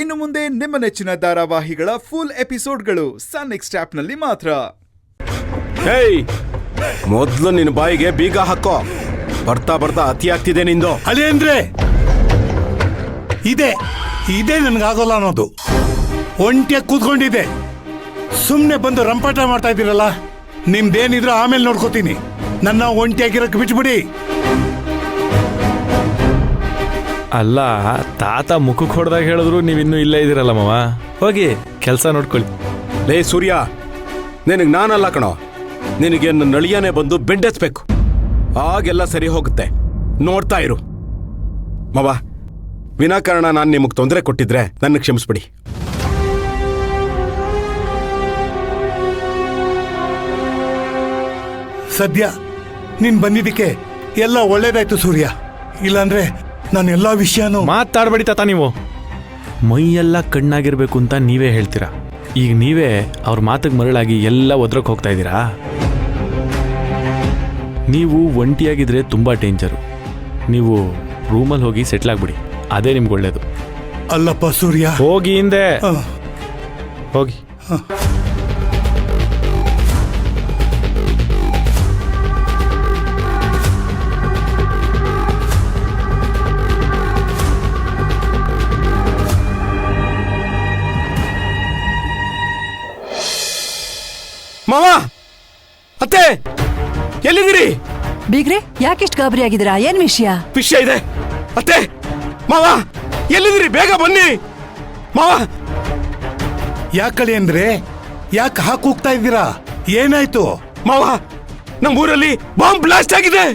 ಇನ್ನು ಮುಂದೆ ನಿಮ್ಮ ನೆಚ್ಚಿನ ಧಾರಾವಾಹಿಗಳ ಫುಲ್ ಎಪಿಸೋಡ್ಗಳು ಸನ್ ನೆಕ್ಸ್ಟ್ ಆಪ್ನಲ್ಲಿ ಮಾತ್ರ. ಹೇಯ್, ಮೊದ್ಲು ನಿನ್ನ ಬಾಯಿಗೆ ಬೀಗ ಹಾಕೋ. ಬರ್ತಾ ಬರ್ತಾ ಅತಿ ಆಗ್ತಿದೆ ನಿಂದು. ಅದೇ ಅಂದ್ರೆ ಇದೇ ನನ್ಗಾಗೋಲ್ಲ ಅನ್ನೋದು. ಒಂಟಿಯಾಗಿ ಕೂತ್ಕೊಂಡಿದ್ದೆ, ಸುಮ್ನೆ ಬಂದು ರಂಪಾಟ ಮಾಡ್ತಾ ಇದ್ದೀರಲ್ಲ. ನಿಮ್ದೇನಿದ್ರು ಆಮೇಲೆ ನೋಡ್ಕೋತೀನಿ. ನನ್ನ ಒಂಟಿಯಾಗಿರಕ್ಕೆ ಬಿಟ್ಬಿಡಿ. ಅಲ್ಲ, ತಾತ ಮುಖಕ್ಕೆ ಹೊಡೆದಾಗ ಹೇಳಿದ್ರು ನೀವಿನ್ನೂ ಇಲ್ಲೇ ಇದ್ದೀರಲ್ಲ ಮಾವ. ಹೋಗಿ ಕೆಲಸ ನೋಡ್ಕೊಳ್ಳಿ. ಲೇ ಸೂರ್ಯ, ನಿನಗೆ ನಾನಲ್ಲ ಕಣೋ, ನಿನಗೆ ನನ್ನ ನಳಿಯಾನೆ ಬಂದು ಬೆಡ್ಡೆತ್ಬೇಕು. ಆಗೆಲ್ಲ ಸರಿ ಹೋಗುತ್ತೆ, ನೋಡ್ತಾ ಇರು. ಮಾವ, ವಿನಾಕಾರಣ ನಾನು ನಿಮಗೆ ತೊಂದರೆ ಕೊಟ್ಟಿದ್ರೆ ನನ್ನ ಕ್ಷಮಿಸ್ಬಿಡಿ. ಸದ್ಯ ನೀನ್ ಬಂದಿದ್ದಕ್ಕೆ ಎಲ್ಲ ಒಳ್ಳೇದಾಯ್ತು ಸೂರ್ಯ. ಇಲ್ಲಾಂದ್ರೆ ನಾನು ಎಲ್ಲಾ ವಿಷಯನೂ ಮಾತಾಡ್ಬೇಡಿ ತಾತ. ನೀವು ಮೈಯೆಲ್ಲ ಕಣ್ಣಾಗಿರ್ಬೇಕು ಅಂತ ನೀವೇ ಹೇಳ್ತೀರಾ. ಈಗ ನೀವೇ ಅವ್ರ ಮಾತಿಗೆ ಮರಳಾಗಿ ಎಲ್ಲ ಒದ್ರಕ್ಕೆ ಹೋಗ್ತಾ ಇದ್ದೀರಾ. ನೀವು ಒಂಟಿಯಾಗಿದ್ರೆ ತುಂಬ ಡೇಂಜರು. ನೀವು ರೂಮಲ್ಲಿ ಹೋಗಿ ಸೆಟ್ಲ್ ಆಗ್ಬಿಡಿ, ಅದೇ ನಿಮ್ಗೆ ಒಳ್ಳೇದು. ಅಲ್ಲಪ್ಪ ಸೂರ್ಯ, ಹೋಗಿ ಹಿಂದೆ ಹೋಗಿ. ಮಾವ, ಅತ್ತೆ, ಎಲ್ಲಿದ್ದೀರಿ? ಬೀಗ್ರೆ, ಯಾಕೆಷ್ಟು ಗಾಬರಿ ಆಗಿದ್ದೀರಾ? ಏನ್ ವಿಷಯ ಇದೆ. ಅತ್ತೆ, ಮಾವ, ಎಲ್ಲಿದ್ದೀರಿ? ಬೇಗ ಬನ್ನಿ ಮಾವ. ಯಾಕಳಿ ಅಂದ್ರೆ ಯಾಕೆ ಹೋಗ್ತಾ ಇದ್ದೀರಾ? ಏನಾಯ್ತು ಮಾವ? ನಮ್ಮೂರಲ್ಲಿ ಬಾಂಬ್ ಬ್ಲಾಸ್ಟ್ ಆಗಿದೆ.